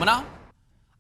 어머나?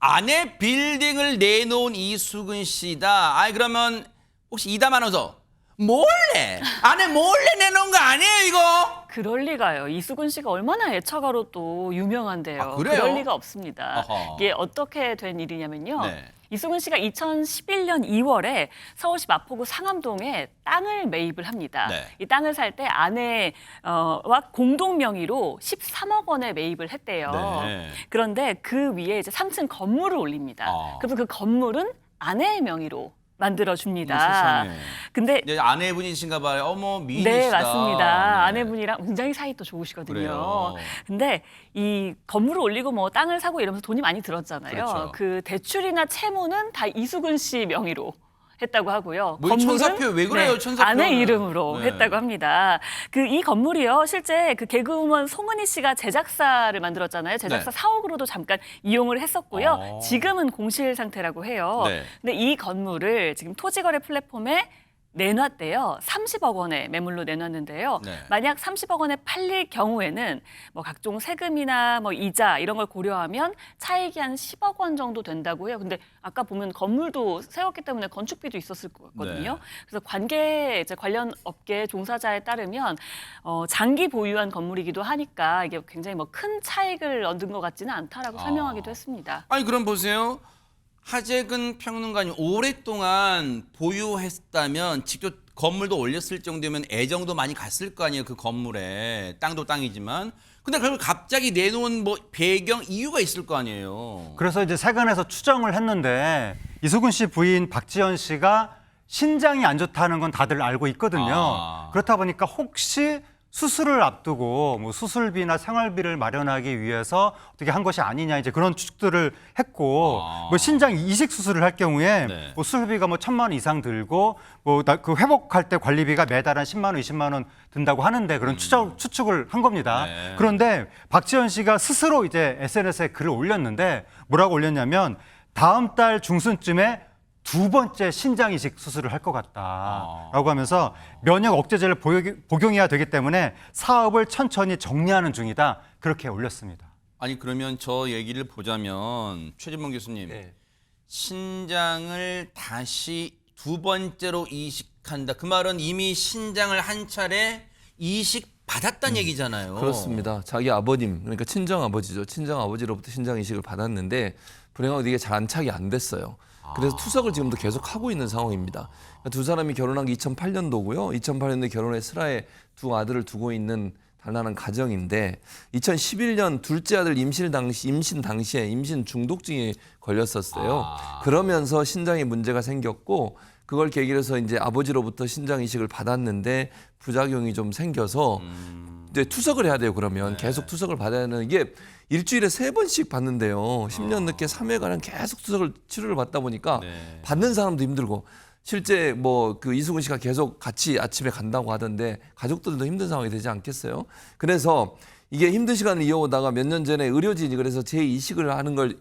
아내 빌딩을 내놓은 이수근 씨다. 아이 그러면 혹시 이담 아나운서 몰래 아내 몰래 내놓은 거 아니에요 이거? 그럴 리가요. 이수근 씨가 얼마나 애착가로 또 유명한데요. 아, 그래요? 그럴 리가 없습니다. 어허. 이게 어떻게 된 일이냐면요. 네. 이수근 씨가 2011년 2월에 서울시 마포구 상암동에 땅을 매입을 합니다. 네. 이 땅을 살 때 아내와 공동 명의로 13억 원에 매입을 했대요. 네. 그런데 그 위에 이제 3층 건물을 올립니다. 아. 그래서 그 건물은 아내의 명의로 만들어줍니다. 세상에. 근데 이제 아내분이신가 봐요. 어머 미인이시다. 네, 맞습니다. 네. 아내분이랑 굉장히 사이도 좋으시거든요. 그래요. 근데 이 건물을 올리고 뭐 땅을 사고 이러면서 돈이 많이 들었잖아요. 그렇죠. 그 대출이나 채무는 다 이수근 씨 명의로 했다고 하고요. 뭐 천사표 왜 그래요, 천사표는. 아내 이름으로 네. 했다고 합니다. 이 건물이요. 실제 그 개그우먼 송은이 씨가 제작사를 만들었잖아요. 제작사 네. 사옥으로도 잠깐 이용을 했었고요. 어. 지금은 공실 상태라고 해요. 네. 근데 이 건물을 지금 토지거래 플랫폼에 내놨대요. 30억 원의 매물로 내놨는데요. 네. 만약 30억 원에 팔릴 경우에는 뭐 각종 세금이나 뭐 이자 이런 걸 고려하면 차익이 한 10억 원 정도 된다고 해요. 근데 아까 보면 건물도 세웠기 때문에 건축비도 있었을 거거든요. 네. 그래서 이제 관련 업계 종사자에 따르면 장기 보유한 건물이기도 하니까 이게 굉장히 뭐 큰 차익을 얻은 것 같지는 않다라고 설명하기도 했습니다. 아니 그럼 보세요. 하재근 평론가님 오랫동안 보유했다면 직접 건물도 올렸을 정도면 애정도 많이 갔을 거 아니에요. 그 건물에. 땅도 땅이지만. 근데 그걸 갑자기 내놓은 뭐 배경 이유가 있을 거 아니에요. 그래서 이제 세간에서 추정을 했는데 이수근 씨 부인 박지연 씨가 신장이 안 좋다는 건 다들 알고 있거든요. 아. 그렇다 보니까 혹시 수술을 앞두고 뭐 수술비나 생활비를 마련하기 위해서 어떻게 한 것이 아니냐 이제 그런 추측들을 했고 뭐 신장 이식 수술을 할 경우에 네. 뭐 수술비가 뭐 1,000만 원 이상 들고 뭐 그 회복할 때 관리비가 매달 한 10만 원, 20만 원 든다고 하는데 그런 추측을 한 겁니다. 네. 그런데 박지연 씨가 스스로 이제 SNS에 글을 올렸는데 뭐라고 올렸냐면 다음 달 중순쯤에 두 번째 신장 이식 수술을 할 것 같다라고 하면서 면역 억제제를 복용해야 되기 때문에 사업을 천천히 정리하는 중이다. 그렇게 올렸습니다. 아니 그러면 저 얘기를 보자면 최진봉 교수님. 네. 신장을 다시 두 번째로 이식한다. 그 말은 이미 신장을 한 차례 이식 받았다는 얘기잖아요. 그렇습니다. 자기 아버님, 그러니까 친정 아버지죠. 친정 아버지로부터 신장 이식을 받았는데 불행하게 이게 잘 안착이 안 됐어요. 그래서 투석을 지금도 계속 하고 있는 상황입니다. 그러니까 두 사람이 결혼한 게 2008년도고요. 2008년도에 결혼해 슬하에 두 아들을 두고 있는 단란한 가정인데 2011년 둘째 아들 임신 당시에 임신 중독증이 걸렸었어요. 그러면서 신장에 문제가 생겼고 그걸 계기로 해서 이제 아버지로부터 신장 이식을 받았는데 부작용이 좀 생겨서 이제 투석을 해야 돼요. 그러면 계속 투석을 받아야 하는 이게 일주일에 3번씩 받는데요. 10년 늦게 3회가량 계속 치료를 받다 보니까 네. 받는 사람도 힘들고 실제 뭐 그 이수근 씨가 계속 같이 아침에 간다고 하던데 가족들도 힘든 상황이 되지 않겠어요? 그래서 이게 힘든 시간을 이어오다가 몇 년 전에 의료진이 그래서 재이식을 하는 걸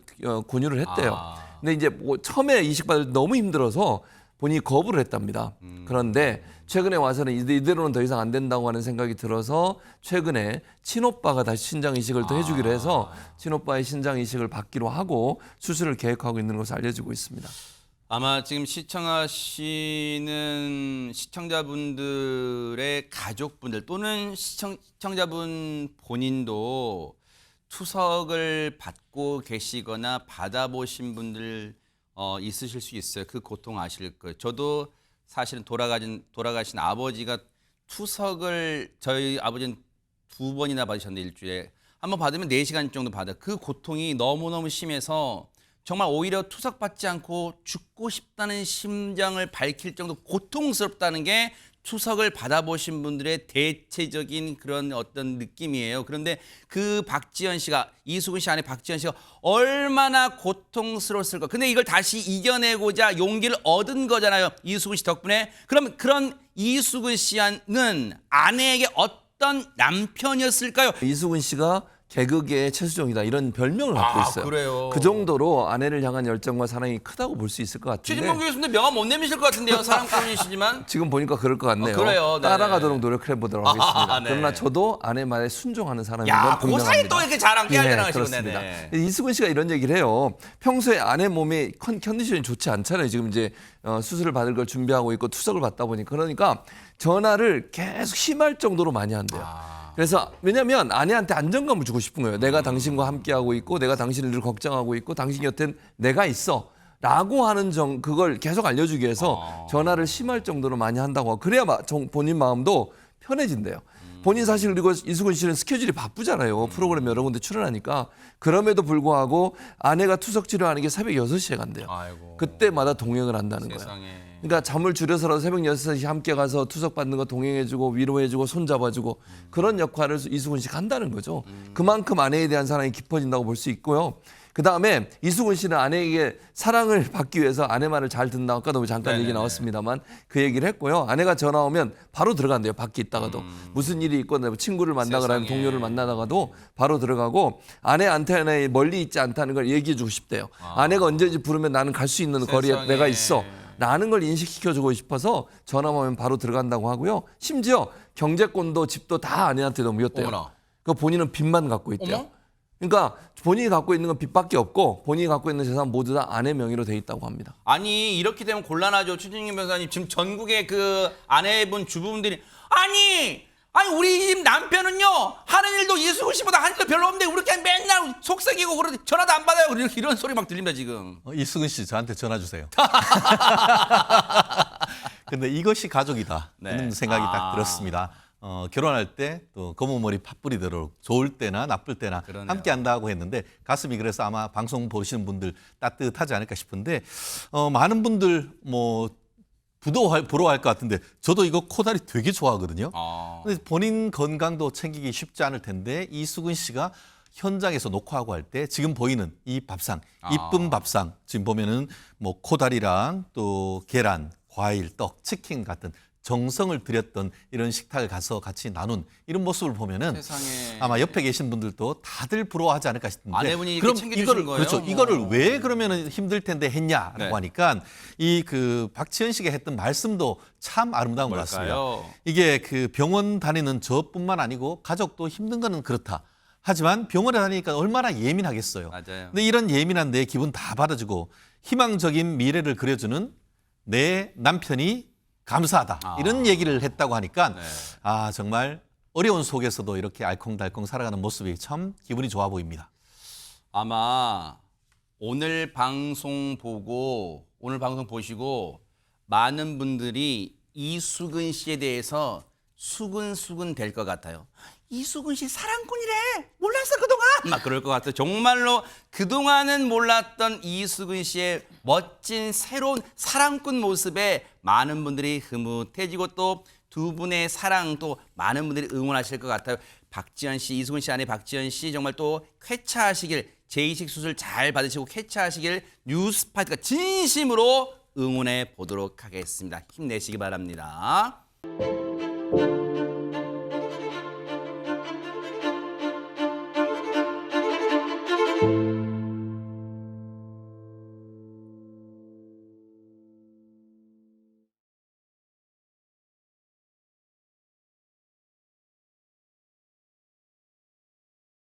권유를 했대요. 근데 이제 뭐 처음에 이식 받을 때 너무 힘들어서 본인이 거부를 했답니다. 그런데 최근에 와서는 이대로는 더 이상 안 된다고 하는 생각이 들어서 최근에 친오빠가 다시 신장 이식을 또 해주기로 해서 친오빠의 신장 이식을 받기로 하고 수술을 계획하고 있는 것으로 알려지고 있습니다. 아마 지금 시청하시는 시청자분들의 가족분들 또는 시청자분 본인도 투석을 받고 계시거나 받아보신 분들 있으실 수 있어요. 그 고통 아실 거예요. 저도 사실은 돌아가신 아버지가 투석을 저희 아버지는 2번이나 받으셨는데 일주일에 한번 받으면 4시간 정도 받아. 그 고통이 너무너무 심해서 정말 오히려 투석받지 않고 죽고 싶다는 심정을 밝힐 정도 고통스럽다는 게 투석을 받아보신 분들의 대체적인 그런 어떤 느낌이에요. 그런데 그 박지연 씨가 이수근 씨 아내 박지연 씨가 얼마나 고통스러웠을까. 근데 이걸 다시 이겨내고자 용기를 얻은 거잖아요. 이수근 씨 덕분에. 그럼 그런 이수근 씨는 아내에게 어떤 남편이었을까요? 이수근 씨가 개그계의 최수종이다 이런 별명을 갖고 있어요. 그래요? 그 정도로 아내를 향한 열정과 사랑이 크다고 볼 수 있을 것 같은데 최진봉 교수인데 명함 못 내미실 것 같은데요. 사랑꾼이시지만. 지금 보니까 그럴 것 같네요. 그래요. 네. 따라가도록 노력해 보도록 하겠습니다. 네. 그러나 저도 아내 말에 순종하는 사람인 야, 건 그 사이 분명합니다. 또 이렇게 자랑 깨알자랑 하시고 그렇습니다. 네네. 이수근 씨가 이런 얘기를 해요. 평소에 아내 몸에 컨디션이 좋지 않잖아요. 지금 이제 수술을 받을 걸 준비하고 있고 투석을 받다 보니까 그러니까 전화를 계속 심할 정도로 많이 한대요. 그래서 왜냐하면 아내한테 안정감을 주고 싶은 거예요. 내가 당신과 함께하고 있고 내가 당신을 늘 걱정하고 있고 당신 곁엔 내가 있어. 라고 하는 그걸 계속 알려주기 위해서 전화를 심할 정도로 많이 한다고 하고 그래야 본인 마음도 편해진대요. 본인 사실 그리고 이수근 씨는 스케줄이 바쁘잖아요. 프로그램 여러 군데 출연하니까. 그럼에도 불구하고 아내가 투석 치료하는 게 새벽 6시에 간대요. 아이고. 그때마다 동행을 한다는 거예요. 세상에. 그러니까 잠을 줄여서라도 새벽 6시 함께 가서 투석 받는 거 동행해주고 위로해주고 손잡아주고 그런 역할을 이수근 씨가 한다는 거죠. 그만큼 아내에 대한 사랑이 깊어진다고 볼 수 있고요. 그다음에 이수근 씨는 아내에게 사랑을 받기 위해서 아내 말을 잘 듣는다. 아까도 잠깐 얘기 나왔습니다만 그 얘기를 했고요. 아내가 전화 오면 바로 들어간대요. 밖에 있다가도. 무슨 일이 있거나 친구를 만나거나 세상에. 동료를 만나다가도 바로 들어가고 아내 안테나에 멀리 있지 않다는 걸 얘기해 주고 싶대요. 아내가 언제든지 부르면 나는 갈 수 있는 거리에 세상에. 내가 있어. 라는 걸 인식시켜주고 싶어서 전화만 오면 바로 들어간다고 하고요. 심지어 경제권도 집도 다 아내한테 넘겼대요. 어머나. 그 본인은 빚만 갖고 있대요. 어머? 그러니까 본인이 갖고 있는 건 빚밖에 없고 본인이 갖고 있는 재산 모두 다 아내 명의로 돼 있다고 합니다. 아니 이렇게 되면 곤란하죠. 최진봉 변호사님 지금 전국의 그 아내분 주부분들이 아니 우리 집 남편은요 하는 일도 이수근 씨보다 하는 일 별로 없는데 우리 그냥 맨날 속삭이고 그러지 전화도 안 받아요. 이런 소리 막 들립니다 지금. 이수근 씨 저한테 전화 주세요. 근데 이것이 가족이다. 네. 이런 생각이 딱 들었습니다. 결혼할 때 또 검은 머리 팥뿌리도록 좋을 때나 나쁠 때나 그러네요. 함께 한다고 했는데 가슴이 그래서 아마 방송 보시는 분들 따뜻하지 않을까 싶은데 많은 분들 뭐 부러워할 것 같은데 저도 이거 코다리 되게 좋아하거든요. 근데 본인 건강도 챙기기 쉽지 않을 텐데 이수근 씨가 현장에서 녹화하고 할 때 지금 보이는 이 밥상, 이쁜 밥상 지금 보면은 뭐 코다리랑 또 계란, 과일, 떡, 치킨 같은 정성을 들였던 이런 식탁을 가서 같이 나눈 이런 모습을 보면은 세상에. 아마 옆에 계신 분들도 다들 부러워하지 않을까 싶은데 아내분이 이렇게 그럼 챙겨주신 이거를 거예요? 그렇죠. 뭐. 이거를 왜 그러면은 힘들 텐데 했냐라고 네. 하니까 이 그 박지현 씨가 했던 말씀도 참 아름다운 것 같습니다. 뭘까요? 이게 그 병원 다니는 저뿐만 아니고 가족도 힘든 거는 그렇다. 하지만 병원에 다니니까 얼마나 예민하겠어요. 맞아요. 근데 이런 예민한 내 기분 다 받아주고 희망적인 미래를 그려주는 내 남편이 감사하다. 이런 얘기를 했다고 하니까 네. 아 정말 어려운 속에서도 이렇게 알콩달콩 살아가는 모습이 참 기분이 좋아 보입니다. 아마 오늘 방송 보시고 많은 분들이 이수근 씨에 대해서 수근수근 될 것 같아요. 이수근 씨 사랑꾼이래. 몰랐어 그동안. 막 그럴 것 같아요. 정말로 그동안은 몰랐던 이수근 씨의 멋진 새로운 사랑꾼 모습에 많은 분들이 흐뭇해지고 또 두 분의 사랑 또 많은 분들이 응원하실 것 같아요. 박지현 씨, 이수근 씨 아내 박지현 씨 정말 또 쾌차하시길 제2식 수술 잘 받으시고 쾌차하시길 뉴스파이트가 진심으로 응원해 보도록 하겠습니다. 힘내시기 바랍니다.